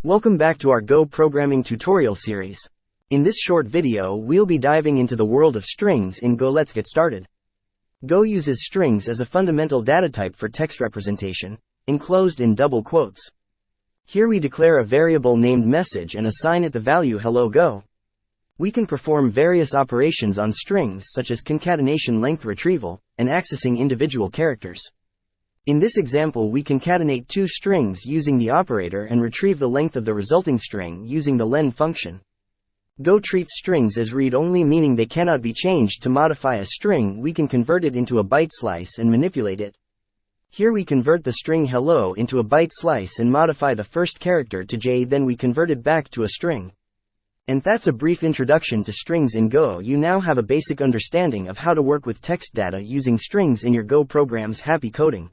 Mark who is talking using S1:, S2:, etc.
S1: Welcome back to our Go programming tutorial series. In this short video, we'll be diving into the world of strings in Go. Let's get started. Go uses strings as a fundamental data type for text representation, enclosed in double quotes. Here we declare a variable named message and assign it the value hello Go. We can perform various operations on strings such as concatenation, length retrieval, and accessing individual characters. In this example, we concatenate two strings using the operator and retrieve the length of the resulting string using the len function. Go treats strings as read-only, meaning they cannot be changed. To modify a string, we can convert it into a byte slice and manipulate it. Here we convert the string hello into a byte slice and modify the first character to J, then we convert it back to a string. And that's a brief introduction to strings in Go. You now have a basic understanding of how to work with text data using strings in your Go programs. Happy coding!